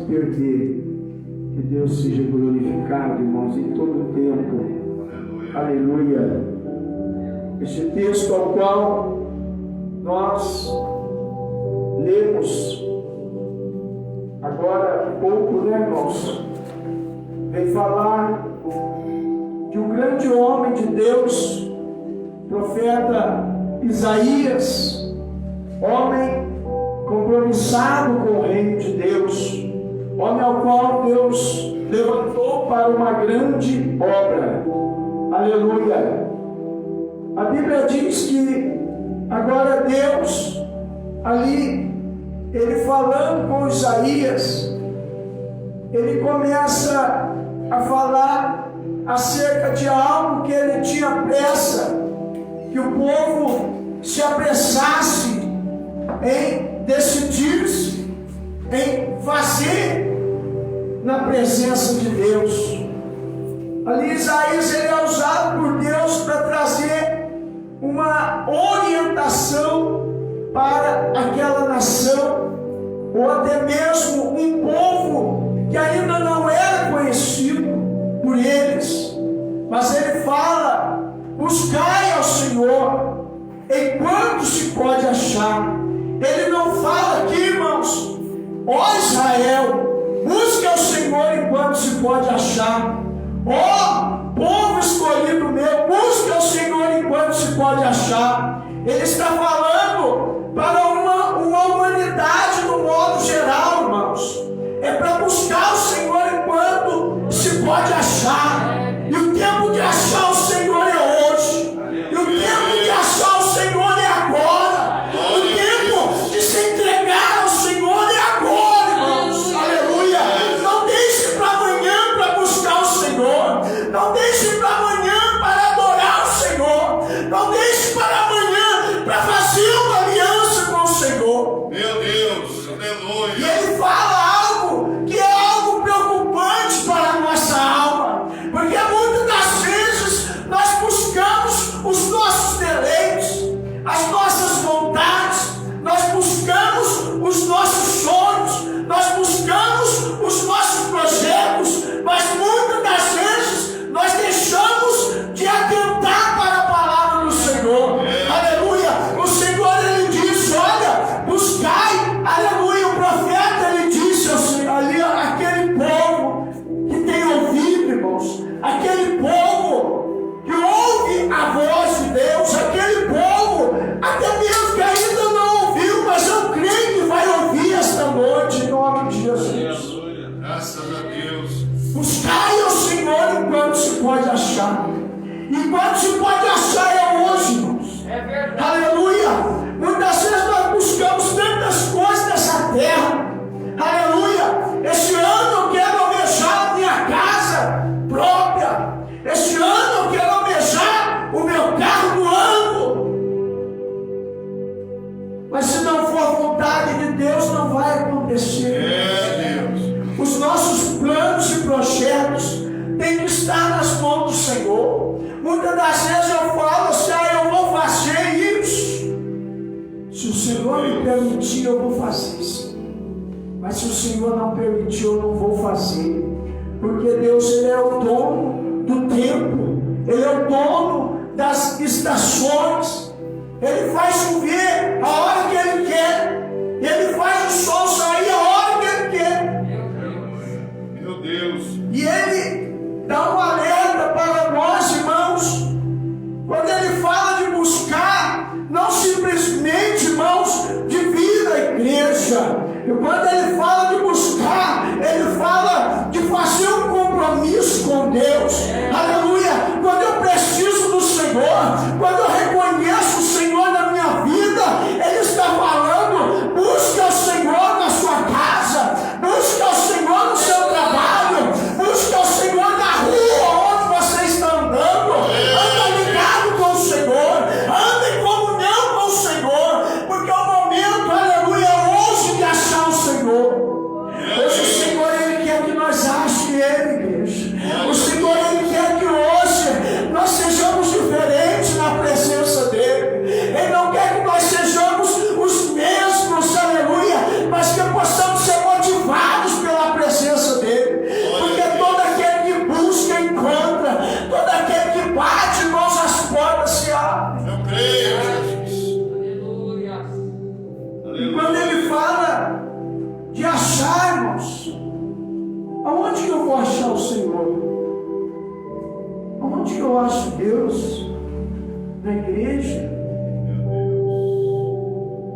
perder. Que Deus seja glorificado, irmãos, em todo o tempo. Aleluia. Este texto ao qual nós lemos agora há pouco, né, irmãos? Vem falar que o grande homem de Deus, profeta Isaías, homem compromissado com o reino de Deus, homem ao qual Deus levantou para uma grande obra. Aleluia. A Bíblia diz que agora Deus, ali, ele falando com Isaías, ele começa a falar acerca de algo que ele tinha pressa, que o povo se apressasse em decidir-se, em fazer na presença de Deus. Ali Isaías ele é usado por Deus para trazer uma orientação para aquela nação, ou até mesmo um povo que ainda não era conhecido por eles. Mas ele fala: buscai ao Senhor enquanto se pode achar. Ele não fala aqui, irmãos, ó Israel, busque ao Senhor enquanto se pode achar. Ó povo escolhido meu, busque ao Senhor enquanto se pode achar. Ele está falando para uma humanidade no modo geral, irmãos. É para buscar o Senhor enquanto se pode achar. E o tempo de achar o Senhor é hoje. E o tempo de achar o Senhor é agora. O tempo de se entregar ao Senhor é agora, irmãos. Aleluia. Não deixe para amanhã para buscar o Senhor. Não deixe para amanhã para adorar o Senhor. Não deixe para amanhã para fazer uma aliança com o Senhor. Meu Deus, aleluia. E ele fala algo que é algo preocupante para a nossa alma, porque muitas das vezes nós buscamos os nossos deleites, as nossas vontades, nós buscamos os nossos sonhos, nós buscamos os nossos projetos, mas muitas das vezes nós deixamos de atentar para a palavra do Senhor. Aleluia. O Senhor ele diz: olha, buscai. Aleluia. O profeta ele disse assim, ali, aquele povo que tem ouvido, irmãos, aquele povo que ouve a voz de Deus, aquele povo até mesmo que ainda não ouviu, mas eu creio que vai ouvir esta noite em nome de Jesus. Graças a Deus. Buscai ao Senhor enquanto se pode achar. Enquanto se pode achar é hoje, irmãos. É verdade. Aleluia. Muitas vezes nós buscamos tantas coisas nessa terra. Aleluia. Este ano eu quero almejar a minha casa própria. Este ano eu quero almejar o meu carro do ano. Mas se não for a vontade de Deus, não vai acontecer. É, Deus. Os nossos planos e projetos têm que estar nas mãos do Senhor. Muitas das vezes eu falo assim: eu vou fazer isso. Se o Senhor me permitir, eu vou fazer isso. Mas se o Senhor não permitir, eu não vou fazer. Porque Deus ele é o dono do tempo. Ele é o dono das estações. Ele faz chover a hora que Ele quer. Ele faz o sol sair a hora que Ele quer. Meu Deus. E Ele dá um alerta para nós, irmãos, quando Ele fala de buscar, não simplesmente, irmãos, de vir à igreja. E quando Ele fala de buscar, Ele fala de fazer um compromisso com Deus. Aleluia. Quando eu preciso do Senhor, quando eu reconheço o Senhor na minha vida, Ele está falando: busca o Senhor céus, aonde que eu vou achar o Senhor? Aonde que eu acho Deus? Na igreja?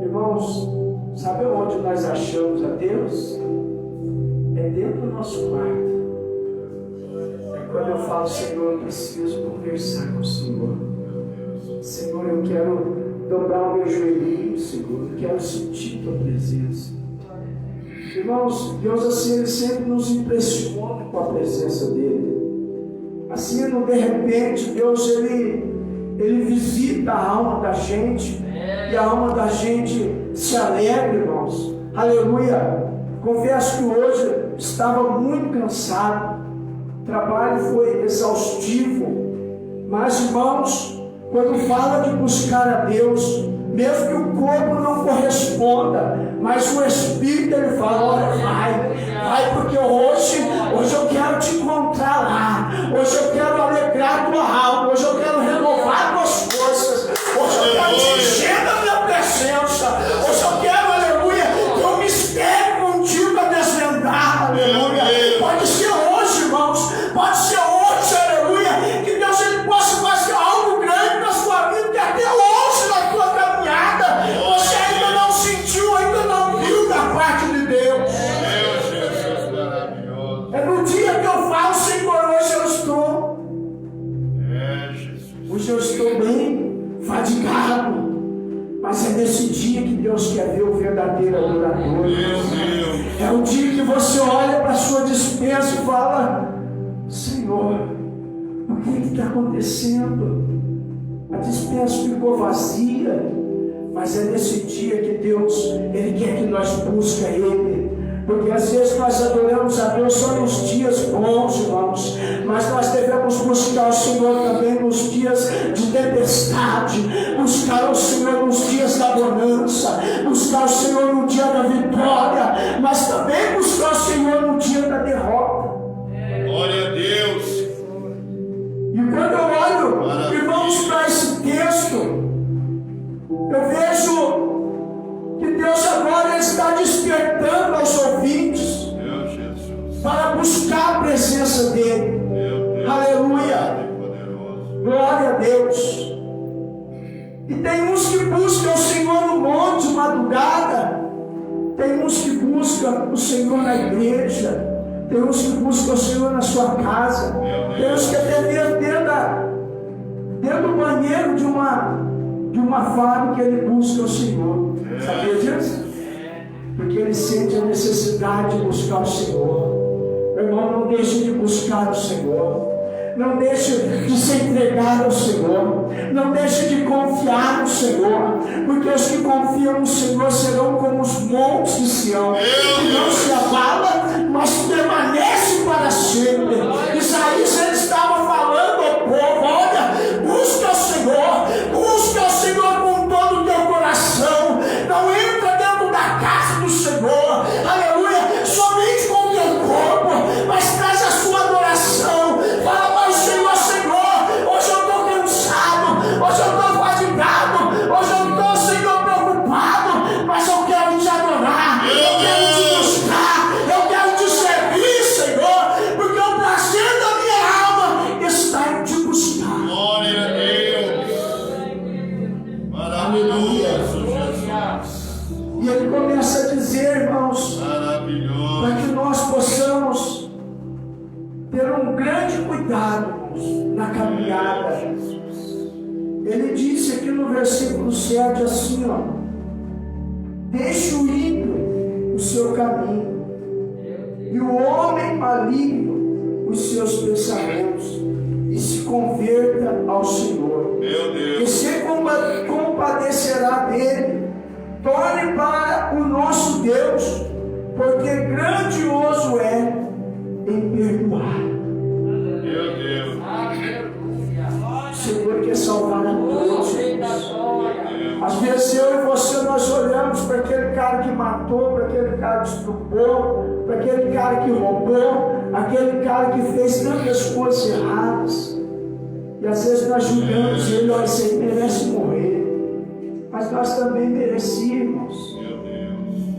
Irmãos, sabe onde nós achamos a Deus? É dentro do nosso quarto. É quando eu falo, Senhor, eu preciso conversar com o Senhor. Senhor, eu quero dobrar o meu joelhinho, Senhor, eu quero sentir tua presença. Irmãos, Deus assim, Ele sempre nos impressiona com a presença dEle. Assim, de repente, Deus, Ele visita a alma da gente, e a alma da gente se alegra, irmãos. Aleluia! Confesso que hoje estava muito cansado, o trabalho foi exaustivo, mas, irmãos, quando fala de buscar a Deus, mesmo que o corpo não corresponda, mas o Espírito, ele fala, olha, vai, porque hoje eu quero te encontrar lá, hoje eu quero alegrar tua alma, hoje eu quero renovar tuas forças, hoje eu quero te encher da minha presença, hoje eu quero, aleluia, ter um mistério contigo a desvendar, aleluia. Pode ser hoje, irmãos, pode ser hoje, aleluia, que Deus ele possa fazer algo grande na sua vida, que até hoje na tua caminhada você ainda não sentiu, ainda não viu da parte de Deus. É no dia que eu falo, Senhor, hoje eu estou bem fadigado, mas é nesse dia que Deus quer ver o verdadeiro adorador. É o dia que você olha para a sua despensa e fala, Senhor, o que está acontecendo? A despensa ficou vazia, mas é nesse dia que Deus, Ele quer que nós busquemos Ele. Porque às vezes nós adoramos a Deus só nos dias bons, irmãos, mas nós devemos buscar o Senhor também nos dias de tempestade, buscar o Senhor nos dias da bonança, buscar o Senhor no dia da vitória, mas também buscar o Senhor no dia da derrota. Glória a Deus. E quando eu olho, irmãos, para esse texto, eu vejo que Deus agora está despertando aos ouvintes para buscar a presença dEle. Aleluia! Glória a Deus! E tem uns que buscam o Senhor no monte de madrugada, tem uns que buscam o Senhor na igreja, tem uns que buscam o Senhor na sua casa, tem uns que até dentro do banheiro de uma fábrica ele busca o Senhor. Sabia disso? Porque ele sente a necessidade de buscar o Senhor. Meu irmão, não deixe de buscar o Senhor. Não deixe de se entregar ao Senhor. Não deixe de confiar no Senhor. Porque os que confiam no Senhor serão como os montes de Sião, que não se abalam, mas permanecem para sempre. Isaías ele estava falando ao povo, olha, busca o Senhor com todo o teu coração. Não entra dentro da casa do Senhor, aleluia, somente com o teu corpo, mas traz a sua adoração. Fala para o Senhor, Senhor, hoje eu estou cansado, hoje eu estou fadigado, hoje eu estou, Senhor, preocupado, mas eu quero te adorar, eu quero te buscar, eu quero te servir, Senhor, porque o prazer da minha alma está em te buscar. Glória a Deus. Maravilhoso, Jesus. E ele começa a dizer, irmãos, para que nós possamos ter um grande cuidado, irmãos, na caminhada. Ele disse aqui no versículo 7 assim, ó: deixe o ímpio o seu caminho, e o homem maligno os seus pensamentos, e se converta ao Senhor. Meu Deus. E se compadecerá dele. Torne para o nosso Deus, porque grandioso é em perdoar. Meu Deus. O Senhor quer salvar a todos. Às vezes eu e você, nós olhamos para aquele cara que matou, para aquele cara que estuprou, para aquele cara que roubou, aquele cara que fez tantas coisas erradas, e às vezes nós julgamos ele, olha, esse aí merece morrer. Mas nós também merecíamos.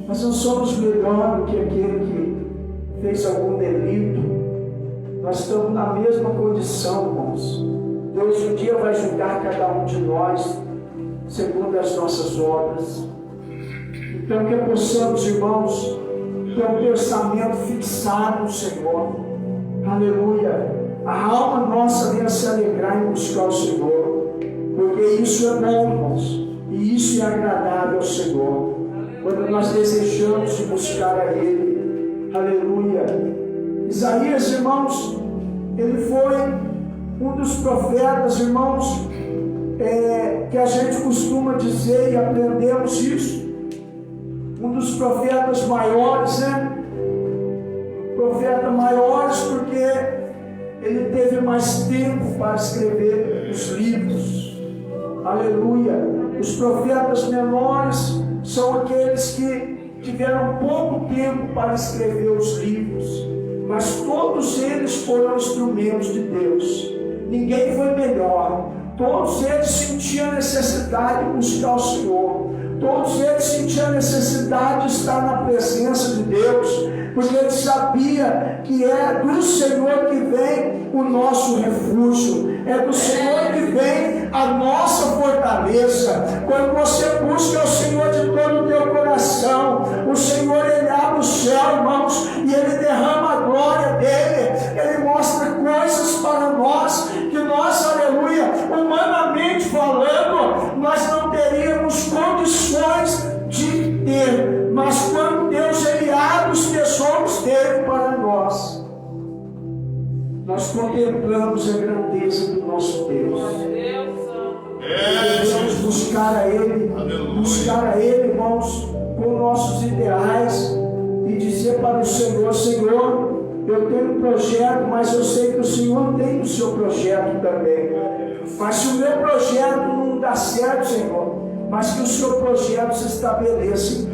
Nós não somos melhor do que aquele fez algum delito, nós estamos na mesma condição, irmãos. Deus um dia vai julgar cada um de nós segundo as nossas obras. Então que possamos, irmãos, ter um pensamento fixado no Senhor. Aleluia. A alma nossa venha se alegrar em buscar o Senhor, porque isso é bom, irmãos, e isso é agradável ao Senhor, quando nós desejamos de buscar a Ele. Aleluia. Isaías, irmãos, ele foi um dos profetas, irmãos, que a gente costuma dizer, e aprendemos isso, um dos profetas maiores, né? Profeta maiores porque ele teve mais tempo para escrever os livros. Aleluia. Os profetas menores são aqueles que tiveram pouco tempo para escrever os livros, mas todos eles foram instrumentos de Deus. Ninguém foi melhor. Todos eles sentiam a necessidade de buscar o Senhor. Todos eles sentiam a necessidade de estar na presença de Deus, porque ele sabia que é do Senhor que vem o nosso refúgio, é do Senhor que vem a nossa fortaleza. Quando você busca o Senhor de todo o teu coração, o Senhor, ele abre o céu, irmãos, e ele derrama a glória dele. Ele mostra coisas para nós que nós, aleluia, humanamente falando, nós não teríamos condições de ter, mas quando Deus, ele abre os tesouros dele para nós, nós contemplamos a grandeza do nosso Deus. Devemos buscar a Ele, irmãos, com nossos ideais, e dizer para o Senhor: Senhor, eu tenho um projeto, mas eu sei que o Senhor tem o seu projeto também. Mas se o meu projeto não dá certo, Senhor, mas que o seu projeto se estabeleça.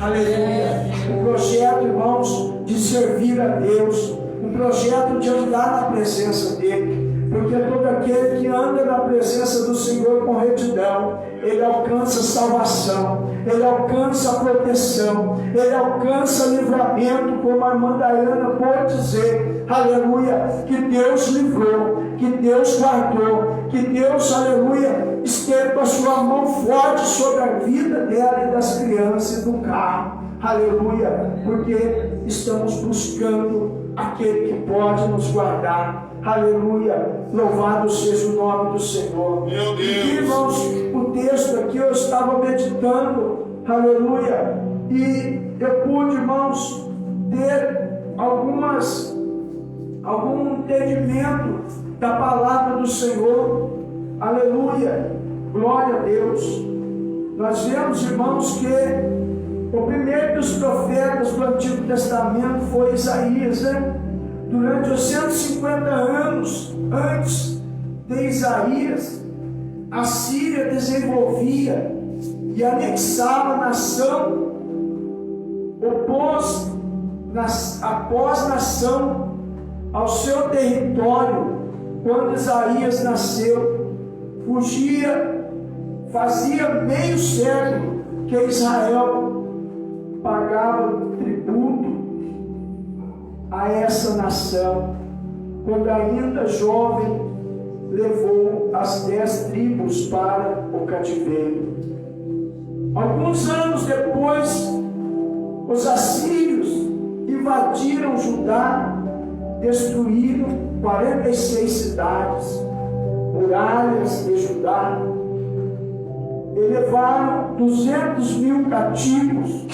Aleluia. Um projeto, irmãos, de servir a Deus, um projeto de andar na presença dEle, porque todo aquele que anda na presença do Senhor com retidão, ele alcança salvação, ele alcança proteção, ele alcança livramento, como a irmã Dayana pode dizer. Aleluia, que Deus livrou, que Deus guardou, que Deus, aleluia, esteve com a sua mão forte sobre a vida dela e das crianças e do carro. Aleluia, porque estamos buscando aquele que pode nos guardar. Aleluia, louvado seja o nome do Senhor. Meu Deus. E, irmãos, o texto aqui eu estava meditando, aleluia, e eu pude, irmãos, ter algum entendimento da palavra do Senhor. Aleluia, glória a Deus. Nós vemos, irmãos, que o primeiro dos profetas do Antigo Testamento foi Isaías, né? Durante os 150 anos antes de Isaías, a Síria desenvolvia e anexava a nação, após nação ao seu território. Quando Isaías nasceu, fazia meio século que Israel pagava tributo a essa nação. Quando ainda jovem, levou as 10 tribos para o cativeiro. Alguns anos depois, os assírios invadiram Judá, destruíram 46 cidades, muralhas de Judá, e levaram 200.000 cativos.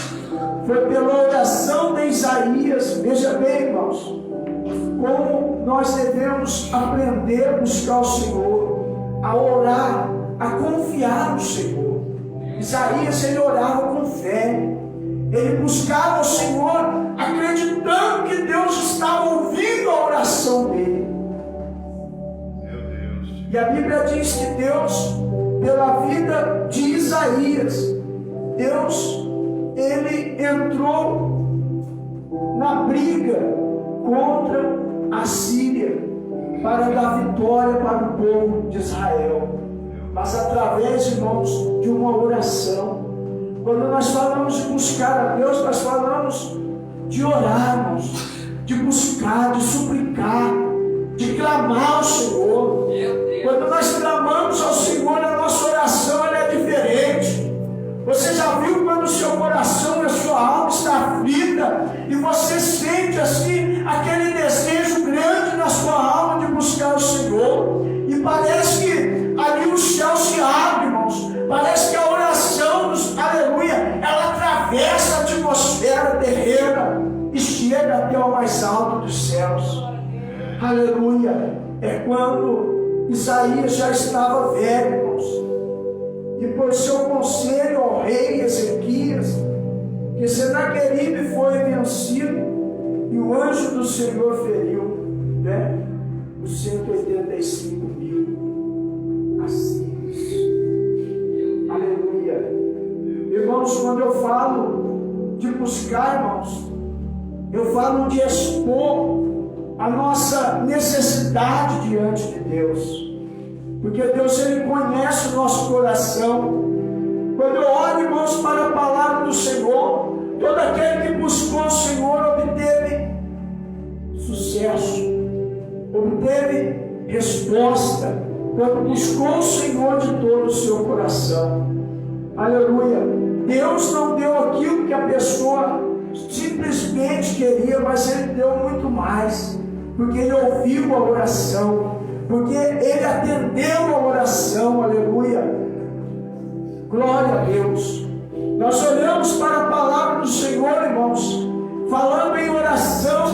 Foi pela oração de Isaías. Veja bem, irmãos, como nós devemos aprender a buscar o Senhor, a orar, a confiar no Senhor. Isaías, ele orava com fé, ele buscava o Senhor, acreditando que Deus estava ouvindo a oração dele. Meu Deus. E a Bíblia diz que Deus, pela vida de Isaías, Deus, ele entrou na briga contra a Síria para dar vitória para o povo de Israel, mas através, irmãos, de uma oração. Quando nós falamos de buscar a Deus, nós falamos de orarmos, de buscar, de suplicar, de clamar ao Senhor. Quando nós clamamos ao Senhor, a nossa oração ela é diferente. Você já viu quando o seu coração e a sua alma está aflita e você sente assim aquele desejo grande na sua alma de buscar o Senhor, e parece que ali o céu se abre, irmãos. Parece que a oração, aleluia, ela atravessa a atmosfera terrena e chega até o mais alto dos céus. Aleluia. É quando Isaías já estava velho, irmãos, e por seu conselho ao rei Ezequias, que Senaqueribe foi vencido e o anjo do Senhor feriu, os 185.000 assírios. Aleluia. Irmãos, quando eu falo de buscar, irmãos, eu falo de expor a nossa necessidade diante de Deus, porque Deus, Ele conhece o nosso coração. Quando eu olho, irmãos, para a palavra do Senhor, todo aquele que buscou o Senhor obteve sucesso, obteve resposta, quando buscou o Senhor de todo o seu coração. Aleluia. Deus não deu aquilo que a pessoa simplesmente queria, mas Ele deu muito mais, porque Ele ouviu a oração, porque Ele atendeu a oração. Aleluia. Glória a Deus. Nós olhamos para a palavra do Senhor, irmãos, falando em oração.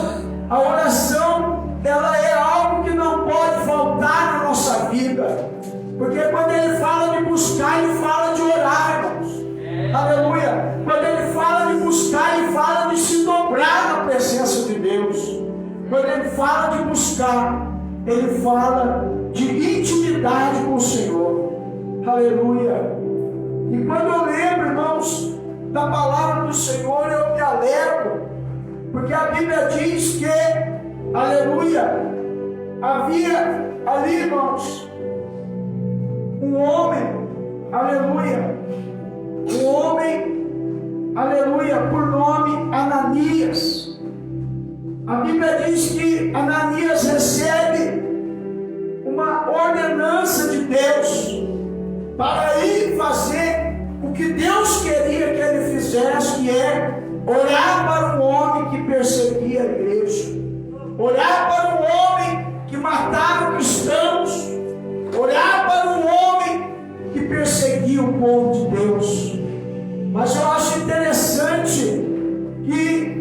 A oração, ela é algo que não pode faltar na nossa vida, porque quando Ele fala de buscar, Ele fala de orar, irmãos. Aleluia. Quando Ele fala de buscar, Ele fala de se dobrar na presença de Deus. Quando Ele fala de buscar, Ele fala de intimidade com o Senhor. Aleluia. E quando eu lembro, irmãos, da palavra do Senhor, eu me alegro, porque a Bíblia diz que, aleluia, havia ali, irmãos, um homem, aleluia, por nome Ananias. A Bíblia diz que Ananias recebe uma ordenança de Deus para ir fazer o que Deus queria que ele fizesse, que é orar para um homem que perseguia a igreja, orar para um homem que matava cristãos, orar para um homem que perseguia o povo de Deus. Mas eu acho interessante que,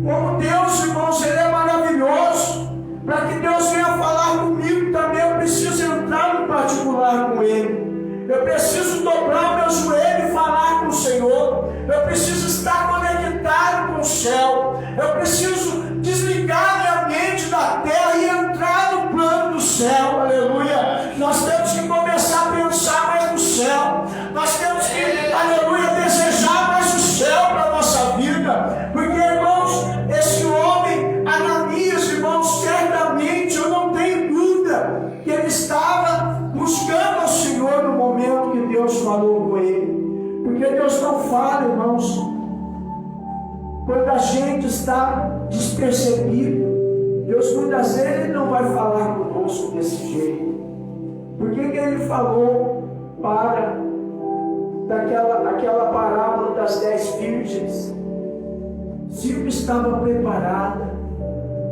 como Deus, irmãos, Ele é maravilhoso. Para que Deus venha falar comigo também, eu preciso entrar no particular com Ele. Eu preciso dobrar o meu joelho e falar com o Senhor. Eu preciso estar conectado com o céu. Eu preciso desligar minha mente da terra e entrar no plano do céu. Aleluia. Nós temos que começar a pensar mais no céu. Nós temos que, aleluia, desejar mais o céu para a nossa vida. Porque, irmãos, esse homem, Ananias, irmãos, certamente, eu não tenho dúvida que ele estava buscando ao Senhor no momento que Deus falou com ele. Porque Deus não fala, irmãos, quando a gente está despercebido. Deus muitas vezes Ele não vai falar conosco desse jeito. Por que Ele falou para aquela parábola das 10 virgens? 5 estavam preparadas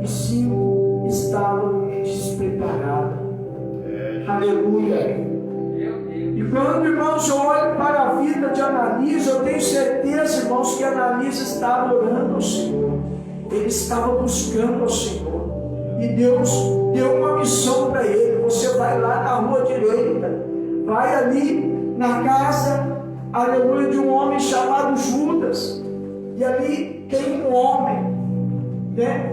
e 5 estavam despreparadas. Aleluia. E quando, irmãos, eu olho para a vida de Ananias, eu tenho certeza, irmãos, que Ananias estava orando ao Senhor. Ele estava buscando ao Senhor. E Deus deu uma missão para ele. Você vai lá na rua direita, vai ali na casa, aleluia, de um homem chamado Judas. E ali tem um homem,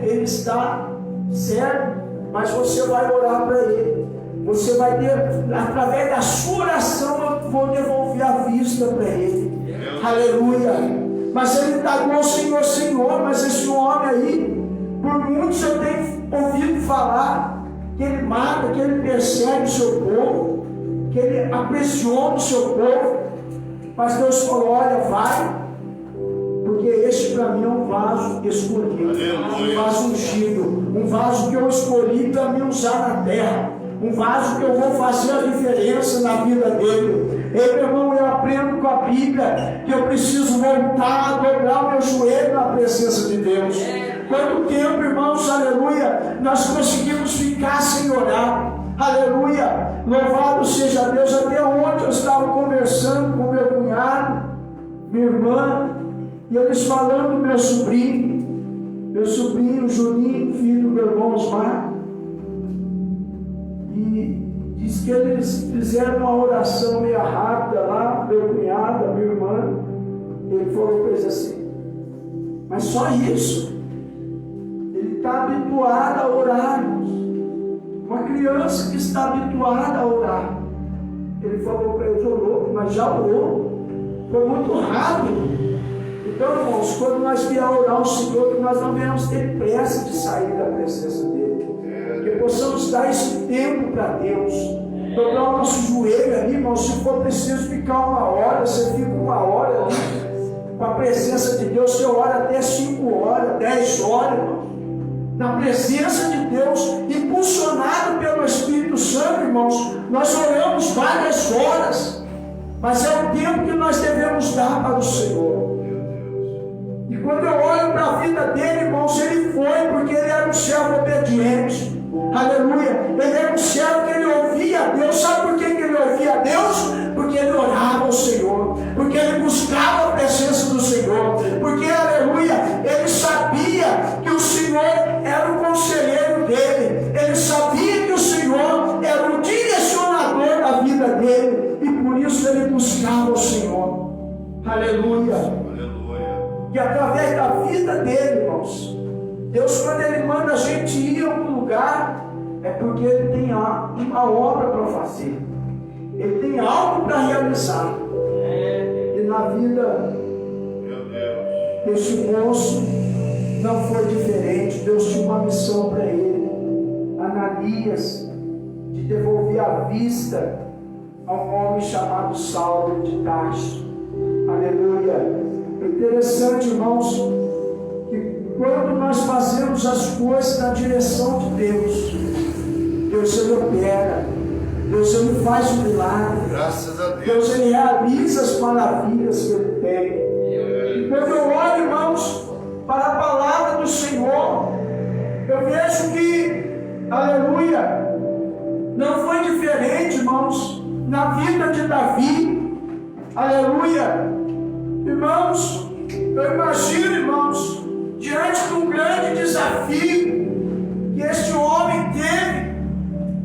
ele está certo, mas você vai orar para ele. Você vai ter, através da sua oração, eu vou devolver a vista para ele. Aleluia. Mas ele indagou ao Senhor, Senhor, mas esse homem aí, por muitos eu tenho ouvido falar que ele mata, que ele persegue o seu povo, que ele aprisiona o seu povo. Mas Deus falou, olha, vai, porque este para mim é um vaso escolhido, um vaso ungido, um vaso que eu escolhi para me usar na terra, um vaso que eu vou fazer a diferença na vida dele. Ei, meu irmão, eu aprendo com a Bíblia que eu preciso voltar a dobrar o meu joelho na presença de Deus. Quanto tempo, irmãos, aleluia, nós conseguimos ficar sem orar? Aleluia, louvado seja Deus. Até ontem eu estava conversando com meu cunhado, minha irmã, e eles falando do meu sobrinho Juninho, filho do meu irmão Osmar, e diz que eles fizeram uma oração meio rápida lá, meu cunhado, a minha irmã, ele falou para eles assim, mas só isso, ele está habituado a orar. Uma criança que está habituada a orar. Ele falou para eles, orou, mas já orou. Foi muito rápido. Então, irmãos, quando nós viemos orar ao Senhor, que nós não venhamos ter pressa de sair da presença dEle. Que possamos dar esse tempo para Deus. Dobrar o nosso joelho ali, irmão. Se for preciso ficar 1 hora, você fica 1 hora ali. Com a presença de Deus, você ora até 5 horas, 10 horas, irmão. Na presença de Deus, impulsionado pelo Espírito Santo, irmãos, nós oramos várias horas, mas é o tempo que nós devemos dar para o Senhor. E quando eu olho para a vida dele, irmãos, ele foi porque ele era um servo obediente. Aleluia. Ele era um servo que ele ouvia a Deus. Sabe por que ele ouvia a Deus? Porque ele orava ao Senhor, porque ele buscava a presença do Senhor, porque, aleluia, ele sabia que o Senhor era o conselheiro dele, ele sabia que o Senhor era o direcionador da vida dele, e por isso ele buscava o Senhor. Aleluia. E através da vida dele, irmãos, Deus, quando ele manda a gente ir a algum lugar, é porque ele tem uma obra para fazer, ele tem algo para realizar. E na vida desse moço não foi diferente. Deus tinha uma missão para ele, Ananias, de devolver a vista a um homem chamado Saulo de Tarso. Aleluia. É interessante, irmãos, que quando nós fazemos as coisas na direção de Deus, Deus ele opera, Deus ele faz um milagre, graças a Deus. Deus ele realiza as maravilhas que ele tem. E quando eu olho, irmãos, para a palavra do Senhor, eu vejo que, aleluia, não foi diferente, irmãos, na vida de Davi. Aleluia. Irmãos, eu imagino, irmãos, diante de um grande desafio que este homem teve,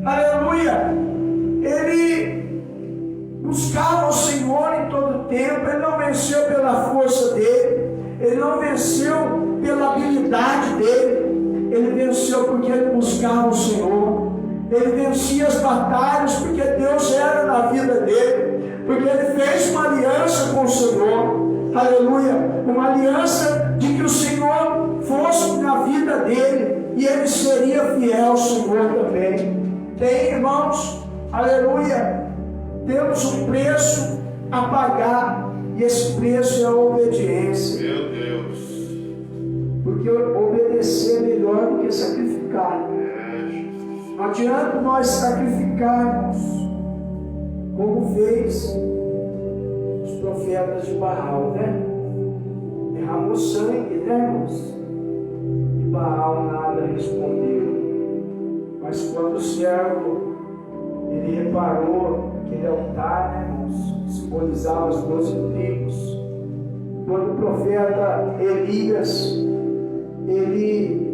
aleluia, ele buscava o Senhor em todo o tempo. Ele não venceu pela força dele, ele não venceu pela habilidade dele, ele venceu porque ele buscava o Senhor. Ele vencia as batalhas porque Deus era na vida dele, porque ele fez uma aliança com o Senhor. Aleluia, uma aliança de que o Senhor fosse na vida dele e ele seria fiel ao Senhor também. Tem, irmãos, aleluia, temos um preço a pagar, e esse preço é a obediência. Meu Deus. Porque obedecer é melhor do que sacrificar. Não adianta nós sacrificarmos como fez os profetas de Baal, né? Derramou sangue, né, irmãos? E Baal nada respondeu. Mas quando o servo, ele reparou aquele altar, né, irmãos, que simbolizava os 12 tribos. Quando o profeta Elias, ele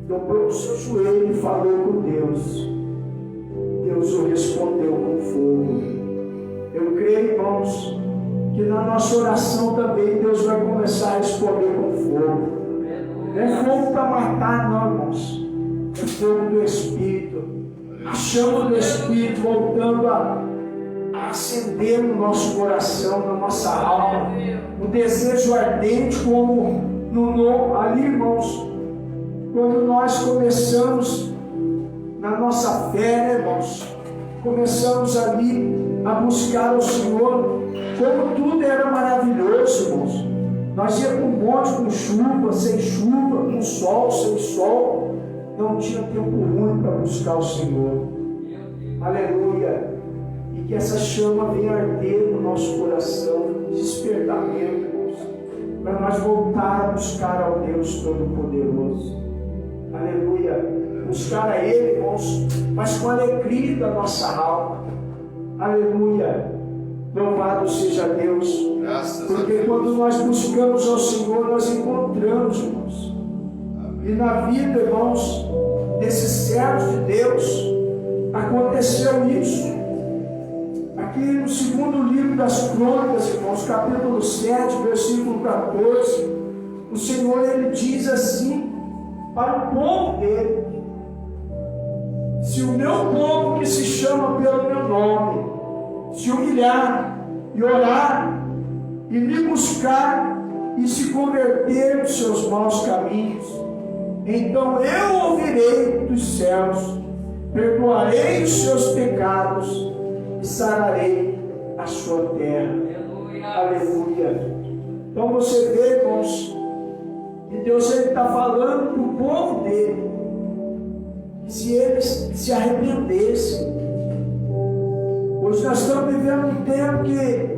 dobrou o seu joelho e falou com Deus, Deus o respondeu com fogo. Eu creio, irmãos, que na nossa oração também Deus vai começar a responder com fogo. Não é fogo para matar, não, irmãos. É fogo do Espírito. A chama do Espírito voltando a acender no nosso coração, na nossa alma. Um desejo ardente como ali, irmãos, quando nós começamos na nossa fé, né, irmãos? Começamos ali a buscar o Senhor, como tudo era maravilhoso, irmãos. Nós íamos com um monte, com chuva, sem chuva, com sol, sem sol. Não tinha tempo ruim para buscar o Senhor. Aleluia. E que essa chama venha arder no nosso coração, despertamento, irmãos, para nós voltar a buscar ao Deus Todo-Poderoso. Aleluia. Buscar a Ele, irmãos, mas com a alegria da nossa alma. Aleluia. Louvado seja Deus. Graças porque a Deus. Quando nós buscamos ao Senhor, nós encontramos, irmãos. E na vida, irmãos, desses servos de Deus, aconteceu isso. Aqui no segundo livro das Crônicas, irmãos, capítulo 7, versículo 14, o Senhor, Ele diz assim para o povo dele: se o meu povo, que se chama pelo meu nome, se humilhar e orar e me buscar e se converter dos seus maus caminhos, então eu ouvirei dos céus, perdoarei os seus pecados e sararei a sua terra. Aleluia. Então você vê, irmãos, que Deus está falando para o povo dele, que se eles se arrependessem. Hoje nós estamos vivendo um tempo que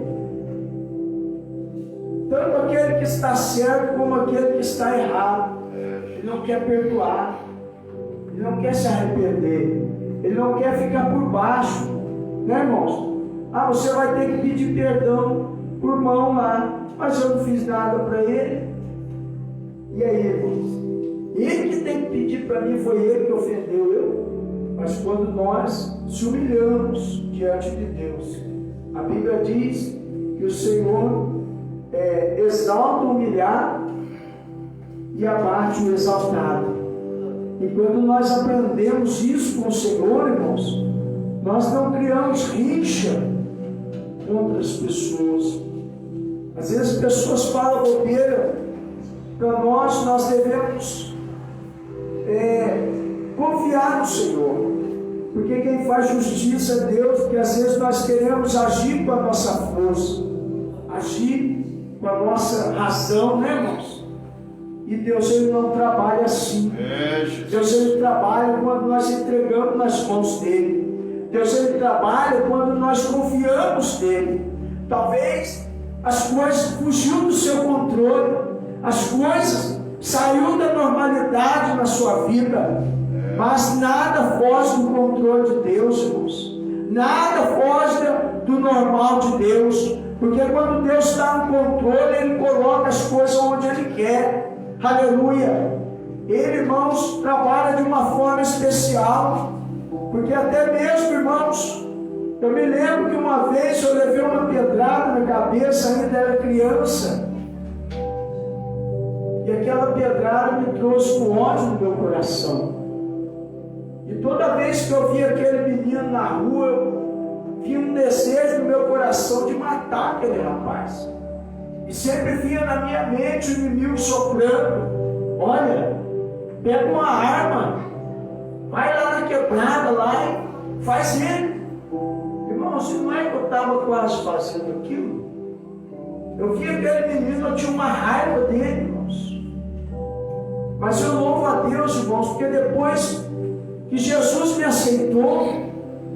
tanto aquele que está certo como aquele que está errado, ele não quer perdoar, ele não quer se arrepender, ele não quer ficar por baixo, né, irmãos? Você vai ter que pedir perdão por irmão lá, mas eu não fiz nada para ele. E aí, irmãos? Ele que tem que pedir para mim, foi ele que ofendeu eu. Mas quando nós se humilhamos diante de Deus, a Bíblia diz que o Senhor exalta o humilhado e abate o exaltado. E quando nós aprendemos isso com o Senhor, irmãos, nós não criamos rixa contra as pessoas. Às vezes as pessoas falam bobeira para nós devemos confiar no Senhor, porque quem faz justiça é Deus. Porque às vezes nós queremos agir com a nossa força, agir com a nossa razão, né, irmãos? E Deus, Ele não trabalha assim. Deus, Ele trabalha quando nós entregamos nas mãos dEle. Deus, Ele trabalha quando nós confiamos nele. Talvez as coisas fugiu do seu controle, as coisas saiu da normalidade na sua vida, mas nada foge do controle de Deus, irmãos. Nada foge do normal de Deus, porque quando Deus está no controle, Ele coloca as coisas onde Ele quer. Aleluia. Ele, irmãos, trabalha de uma forma especial, porque até mesmo, irmãos, eu me lembro que uma vez eu levei uma pedrada na cabeça, ainda era criança, e aquela pedrada me trouxe um ódio no meu coração. E toda vez que eu via aquele menino na rua, eu vinha um desejo no meu coração de matar aquele rapaz. E sempre vinha na minha mente o inimigo soprando: olha, pega uma arma, vai lá na quebrada lá e faz ele. Irmãos, não é que eu estava quase fazendo aquilo? Eu via aquele menino, eu tinha uma raiva dele, irmãos. Mas eu louvo a Deus, irmãos, porque depois que Jesus me aceitou,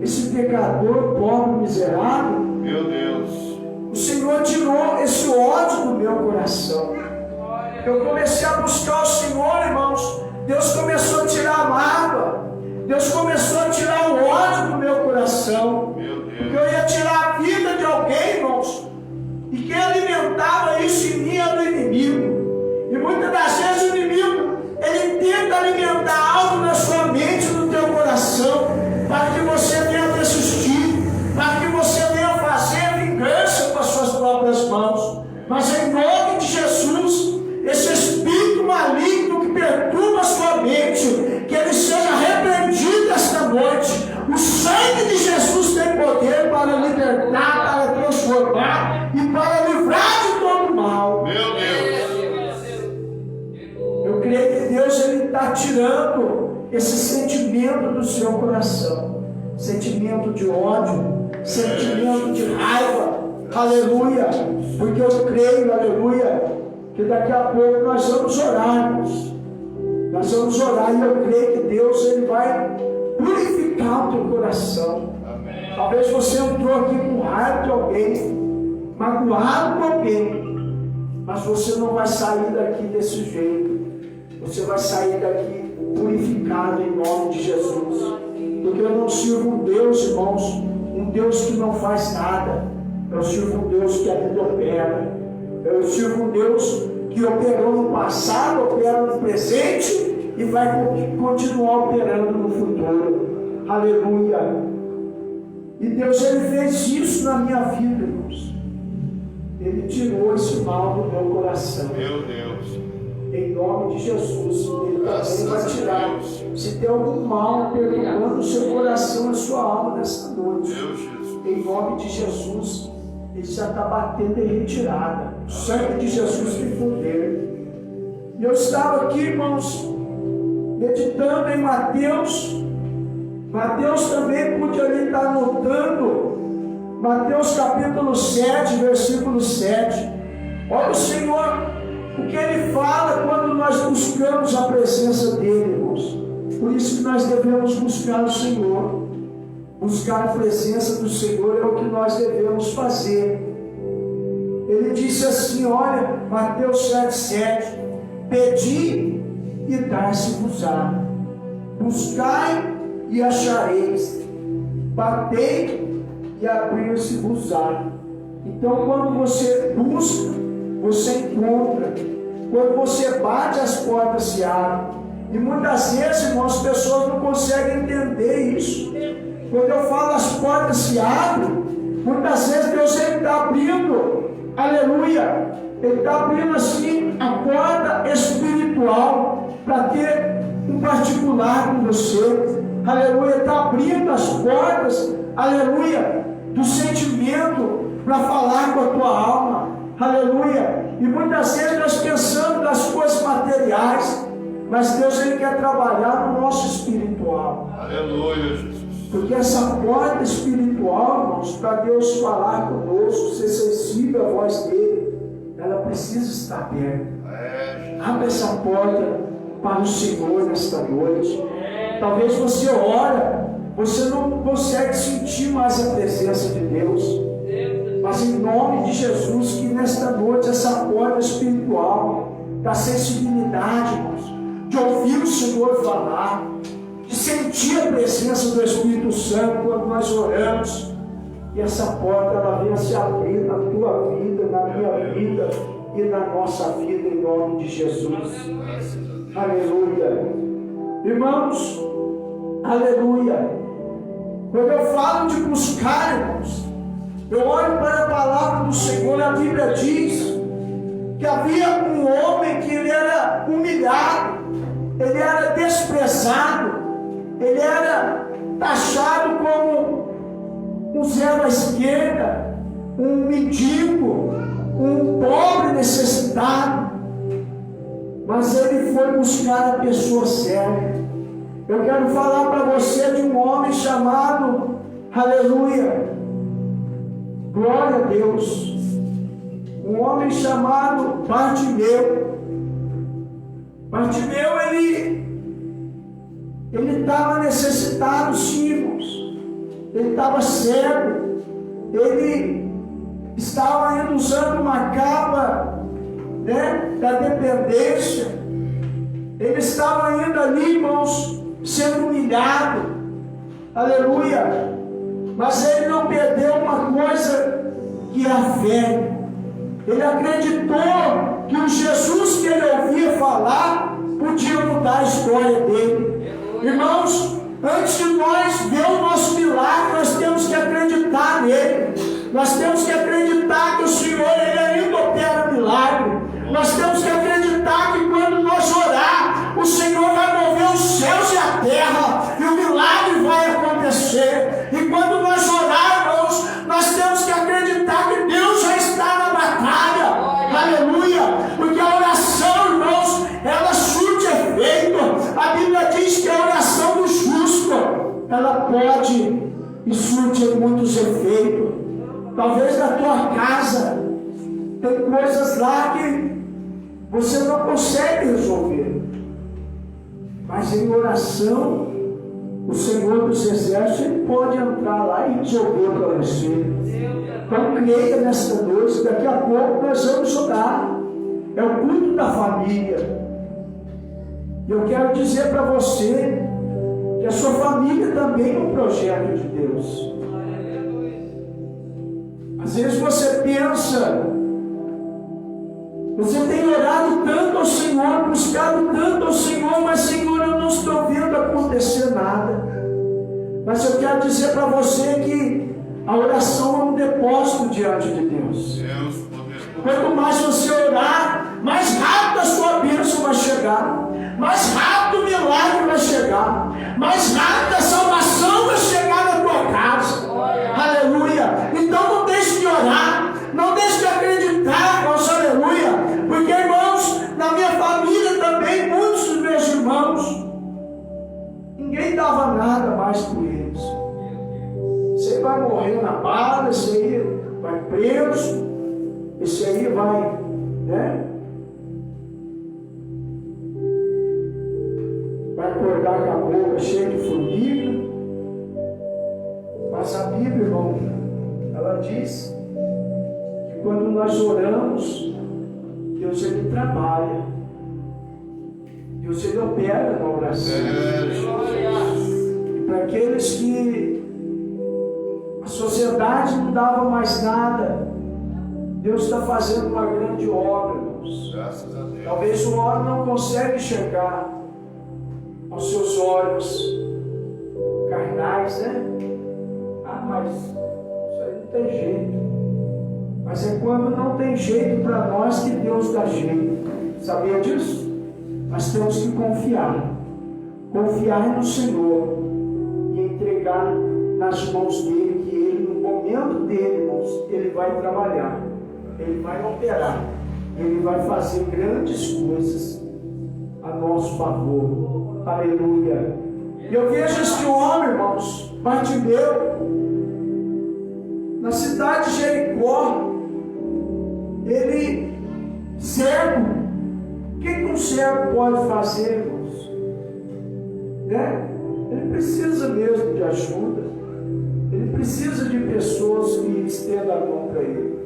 esse pecador, pobre, miserável, meu Deus, o Senhor tirou esse ódio do meu coração. Eu comecei a buscar o Senhor, irmãos. Deus começou a tirar a mágoa, Deus começou a tirar o ódio do meu coração, porque eu ia tirar a vida de alguém, irmãos, e quem alimentava isso em mim era o inimigo. E muitas das vezes o inimigo, ele tenta alimentar algo na sua mente, no teu coração, para que você venha desistir, para que você venha fazer vingança com as suas próprias mãos. Mas em nome de Jesus, esse espírito maligno que perturba a sua mente, que ele seja repreendido esta noite. O sangue de Jesus tem poder para libertar, para transformar e para livrar de todo mal. meu Deus, Eu creio que Deus está tirando esse sentimento do seu coração, sentimento de ódio, sentimento de raiva, Aleluia. Porque eu creio, aleluia, que daqui a pouco nós vamos orar, irmãos. Nós vamos orar e eu creio que Deus ele vai purificar o teu coração. Amém. Talvez você entrou aqui com raiva de alguém, magoado com alguém, mas você não vai sair daqui desse jeito. Você vai sair daqui purificado em nome de Jesus. Porque eu não sirvo um Deus, irmãos, um Deus que não faz nada. Eu sirvo um Deus que ainda opera. Eu sirvo um Deus que operou no passado, opera no presente e vai continuar operando no futuro. Aleluia. E Deus ele fez isso na minha vida, irmãos. Ele tirou esse mal do meu coração. Meu Deus. Em nome de Jesus, Ele também vai tirar. Se tem algum mal perturbando o seu coração e a sua alma nessa noite, em nome de Jesus, Ele já está batendo em retirada. O sangue de Jesus tem poder. E eu estava aqui, irmãos, meditando em Mateus. Mateus também pude ali estar anotando. Mateus capítulo 7, versículo 7. Olha o Senhor. O que Ele fala quando nós buscamos a presença dEle, irmãos. Por isso que nós devemos buscar o Senhor. Buscar a presença do Senhor é o que nós devemos fazer. Ele disse assim, olha, Mateus 7,7: Pedi e dar-se-vos-á, buscai e achareis, batei e abrir-se-vos-á. Então quando você busca, você encontra. Quando você bate, as portas se abrem. E muitas vezes, irmãos, as pessoas não conseguem entender isso. Quando eu falo as portas se abrem, muitas vezes Deus está abrindo, aleluia, Ele está abrindo assim a porta espiritual para ter um particular com você. Aleluia, Ele está abrindo as portas, aleluia, do sentimento para falar com a tua alma. Aleluia. E muitas vezes nós pensamos nas coisas materiais, mas Deus ele quer trabalhar no nosso espiritual. Aleluia, Jesus. Porque essa porta espiritual, irmãos, para Deus falar conosco, ser sensível à voz dele, ela precisa estar aberta. Abre essa porta para o Senhor nesta noite. Talvez você ora, você não consegue sentir mais a presença de Deus. Mas em nome de Jesus, que nesta noite essa porta espiritual, da sensibilidade, irmãos, de ouvir o Senhor falar, de sentir a presença do Espírito Santo quando nós oramos, e essa porta ela venha se abrir na tua vida, na minha vida e na nossa vida, em nome de Jesus. Aleluia. Irmãos, aleluia. Quando eu falo de buscar, irmãos, eu olho para a palavra do Senhor. A Bíblia diz que havia um homem que ele era humilhado, ele era desprezado, ele era taxado como um zero à esquerda, um mendigo, um pobre necessitado. Mas ele foi buscar a pessoa certa. Eu quero falar para você de um homem chamado, aleluia, glória a Deus, um homem chamado Bartimeu. Bartimeu, ele estava necessitado, sim, irmãos. Ele estava cego, ele estava ainda usando uma capa, né, da dependência. Ele estava ainda ali, irmãos, sendo humilhado, aleluia. Mas ele não perdeu uma coisa, que é a fé. Ele acreditou que o Jesus que ele ouvia falar podia mudar a história dele. Irmãos, antes de nós ver o nosso milagre, nós temos que acreditar nele. Nós temos que acreditar que o Senhor ele ainda opera milagre. Nós temos que acreditar que quando nós orar, o Senhor vai mover os céus e a terra, e o milagre vai acontecer. E quando nós orar, irmãos, nós temos que acreditar que Deus já está na batalha. Aleluia! Porque a oração, irmãos, ela surte efeito. A Bíblia diz que a oração do justo, ela pode e surte muitos efeitos. Talvez na tua casa tem coisas lá que você não consegue resolver. Mas em oração, o Senhor dos Exércitos ele pode entrar lá e resolver para você. Então creia nesta noite, daqui a pouco nós vamos orar. É o culto da família. E eu quero dizer para você que a sua família também é um projeto de Deus. Às vezes você pensa, você tem orado tanto ao Senhor, buscado tanto ao Senhor, mas Senhor, eu não estou vendo acontecer nada. Mas eu quero dizer para você que a oração é um depósito diante de Deus. Quanto mais você orar, mais rápido a sua bênção vai chegar, mais rápido o milagre vai chegar, mais rápido a salvação vai chegar na tua casa. Aleluia! Então não deixe de orar, não deixe de acreditar, irmãos, aleluia, porque, irmãos, na minha família também, muitos dos meus irmãos, ninguém dava nada mais por eles. Você vai morrer na bala, esse aí vai preso, esse aí vai, né? Vai acordar com a boca cheia de formiga. Mas a Bíblia, irmão, ela diz que quando nós oramos, Deus ele trabalha. Deus ele opera na oração. E para aqueles que a sociedade não dava mais nada, Deus está fazendo uma grande obra, irmãos. Graças a Deus. Talvez o homem não consiga chegar aos seus olhos carnais, né? Mas isso aí não tem jeito. Mas é quando não tem jeito para nós que Deus dá jeito. Sabia disso? Nós temos que confiar. Confiar no Senhor e entregar nas mãos dele, que ele, no momento dele, irmãos, ele vai trabalhar, ele vai operar, ele vai fazer grandes coisas a nosso favor. Aleluia. E eu vejo este homem, irmãos, Bartimeu, na cidade de Jericó, ele cego. O que um cego pode fazer, irmãos? Né? Ele precisa mesmo de ajuda. Ele precisa de pessoas que estendam a mão para ele.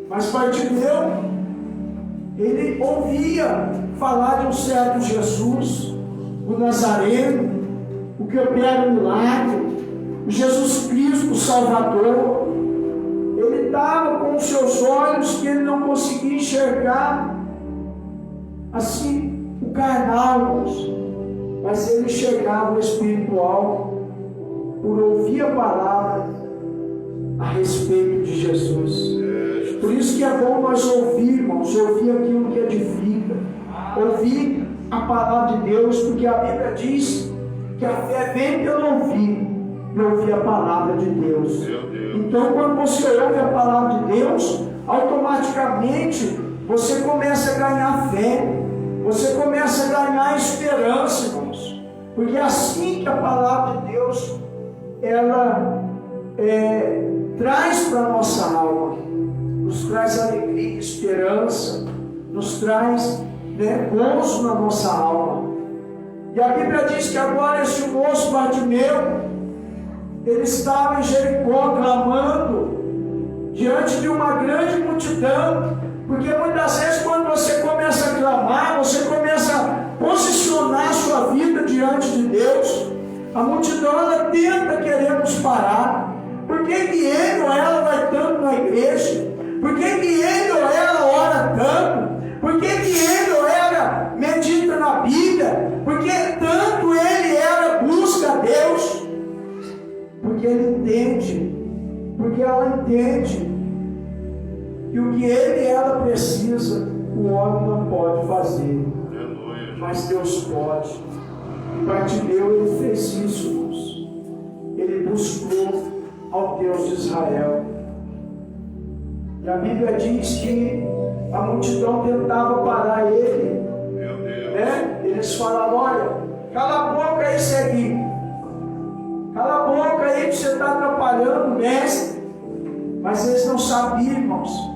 Mas Bartimeu, ele ouvia falar de um certo Jesus, o Nazareno, o que opera o milagre, o Jesus Cristo, o Salvador. Ele estava com os seus olhos que ele não conseguia enxergar assim o carnal, mas ele enxergava o espiritual por ouvir a palavra a respeito de Jesus. Por isso que é bom nós ouvir, irmãos, ouvir aquilo que edifica, ouvir a palavra de Deus, porque a Bíblia diz que a fé vem pelo ouvir e ouvir a palavra de Deus. Então, quando você ouve a palavra de Deus, automaticamente você começa a ganhar fé, você começa a ganhar esperança, irmãos, porque é assim que a palavra de Deus ela traz para a nossa alma, nos traz alegria, esperança, nos traz gozo na nossa alma. E a Bíblia diz que agora esse moço Bartimeu, ele estava em Jericó clamando diante de uma grande multidão, porque muitas vezes quando você começa a clamar, você começa a posicionar a sua vida diante de Deus, a multidão ela tenta querer nos parar. Por que ele ou ela vai tanto na igreja? Por que ele ou ela ora tanto? Por que ele ou ela medita na Bíblia? Por que tanto ele ou ela busca a Deus? Porque ele entende, porque ela entende que o que ele e ela precisa, o homem não pode fazer, mas Deus pode. E Bartimeu, ele fez isso, irmãos. Ele buscou ao Deus de Israel. E a Bíblia diz que a multidão tentava parar ele, né? Eles falavam: olha, cala a boca aí, ceguinho. Cala a boca aí, que você está atrapalhando o mestre. Mas eles não sabiam, irmãos,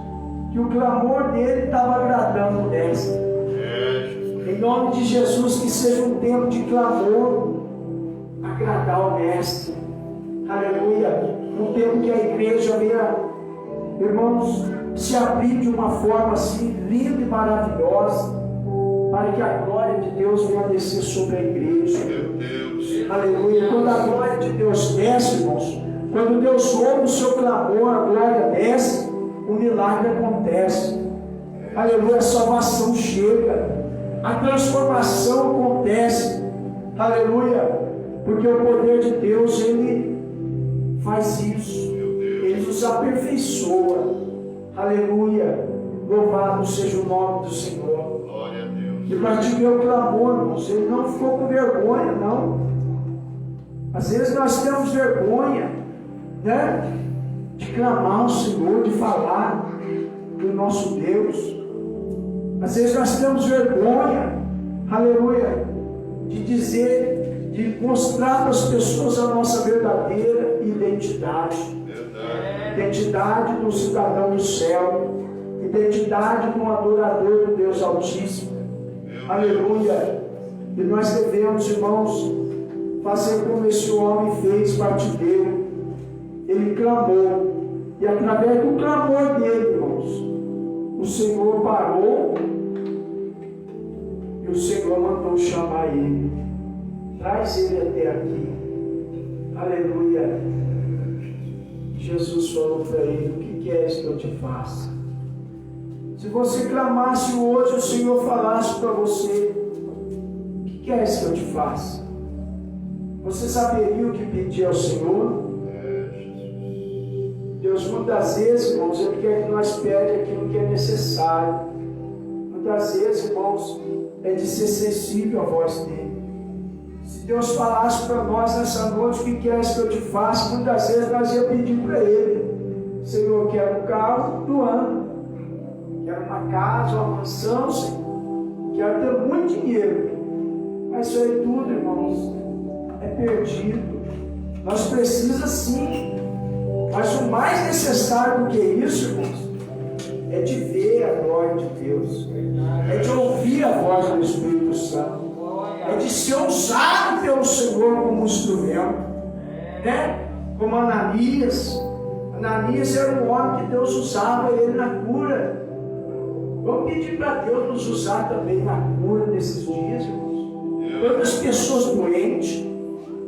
que o clamor dele estava agradando o mestre. Em nome de Jesus, que seja um tempo de clamor, agradar o mestre. Aleluia. Um tempo que a igreja venha, irmãos, se abrir de uma forma assim, linda e maravilhosa, para que a glória de Deus venha descer sobre a igreja. Meu Deus. Aleluia. Quando a glória de Deus desce, irmãos, quando Deus ouve o seu clamor, a glória desce, o milagre acontece. Aleluia. A salvação chega, a transformação acontece. Aleluia. Porque o poder de Deus, Ele faz isso. Ele nos aperfeiçoa. Aleluia. Louvado seja o nome do Senhor. Glória a Deus. E praticou o clamor, irmãos. Ele não ficou com vergonha, não. Às vezes nós temos vergonha, né? De clamar ao Senhor, de falar do nosso Deus. Às vezes nós temos vergonha, aleluia, de dizer, de mostrar para as pessoas a nossa verdadeira identidade. Identidade do cidadão do céu, identidade de um adorador do Deus Altíssimo. Aleluia. E nós devemos, irmãos, fazer como esse homem fez, partideiro. Ele clamou, e através do clamor dele, irmãos, o Senhor parou e o Senhor mandou chamar ele. Traz ele até aqui. Aleluia. Jesus falou para ele: o que queres que eu te faça? Se você clamasse hoje, o Senhor falasse para você: o que queres que eu te faça? Você saberia o que pedir ao Senhor? Deus, muitas vezes, irmãos, Ele quer que nós peguemos aquilo que é necessário. Muitas vezes, irmãos, é de ser sensível à voz dEle. Se Deus falasse para nós nessa noite: o que queres que eu te faça? Muitas vezes nós ia pedir para Ele: Senhor, eu quero um carro do ano, quero uma casa, uma mansão, Senhor, quero ter muito dinheiro. Mas isso aí tudo, irmãos, é perdido. Nós precisamos sim. Mas o mais necessário do que isso, irmãos, é de ver a glória de Deus, é de ouvir a voz do Espírito Santo, é de ser usado pelo Senhor como instrumento, né? Como Ananias. Ananias era um homem que Deus usava ele na cura. Vamos pedir para Deus nos usar também na cura nesses dias, irmãos. Quantas pessoas doentes,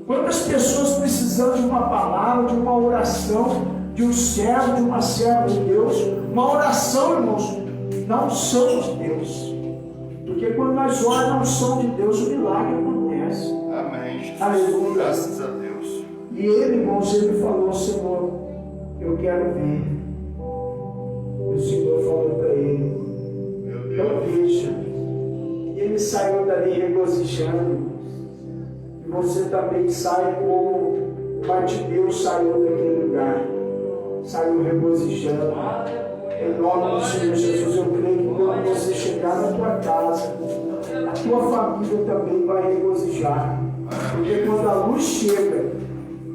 quantas pessoas precisando de uma palavra, de uma oração, de um servo, de uma serva de Deus, uma oração, irmãos, na unção de Deus. Porque quando nós oramos na unção de Deus, o milagre acontece. Amém, Jesus. Aleluia. Graças a Deus. E ele, irmãos, ele falou: Senhor, eu quero ver. E o Senhor falou para ele: então veja. E ele saiu dali regozijando. E você também sai como Bartimeu saiu daquele lugar. Saiu regozijando. Em nome do Senhor Jesus, eu creio que quando você chegar na tua casa, a tua família também vai regozijar. Porque quando a luz chega,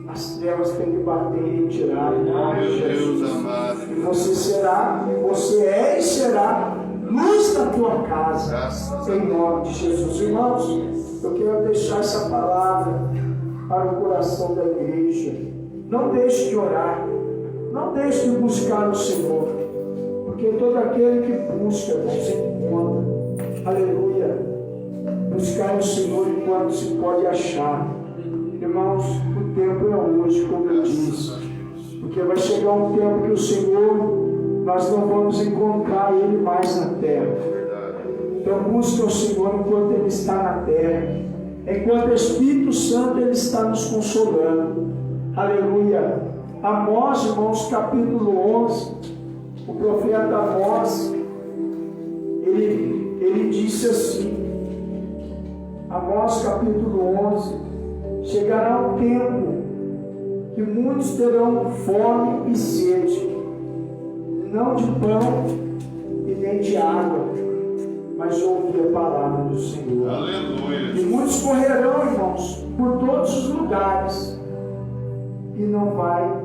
as trevas têm que bater e retirar. Em nome de Jesus. E você é e será luz na tua casa. Em nome de Jesus. Irmãos, eu quero deixar essa palavra para o coração da igreja. Não deixe de orar. Não deixe de buscar o Senhor. Porque todo aquele que busca, irmãos, encontra. Aleluia. Buscar o Senhor enquanto se pode achar. Irmãos, o tempo é hoje, como eu disse. Porque vai chegar um tempo que o Senhor, nós não vamos encontrar Ele mais na terra. Então busque o Senhor enquanto Ele está na terra. Enquanto o Espírito Santo Ele está nos consolando. Aleluia. Amós, irmãos, capítulo 11. O profeta Amós, ele disse assim. Amós capítulo 11. Chegará um tempo que muitos terão fome e sede, não de pão e nem de água, mas ouvir a palavra do Senhor. Aleluia. E muitos correrão, irmãos, por todos os lugares, e não vai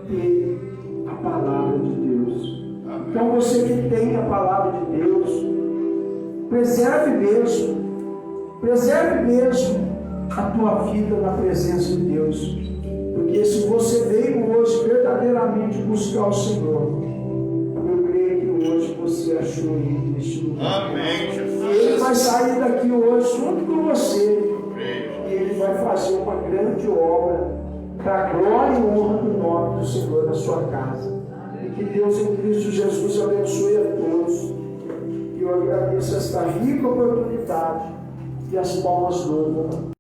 ter a palavra de Deus. Amém. Então você que tem a palavra de Deus, preserve mesmo a tua vida na presença de Deus. Porque se você veio hoje verdadeiramente buscar o Senhor, eu creio que hoje você achou Ele neste lugar. Amém, Jesus. Ele vai sair daqui hoje junto com você. Creio. E Ele vai fazer uma grande obra para a glória e honra do nome do Senhor na sua casa. E que Deus em Cristo Jesus abençoe a todos. E eu agradeço esta rica oportunidade e as palmas louvam.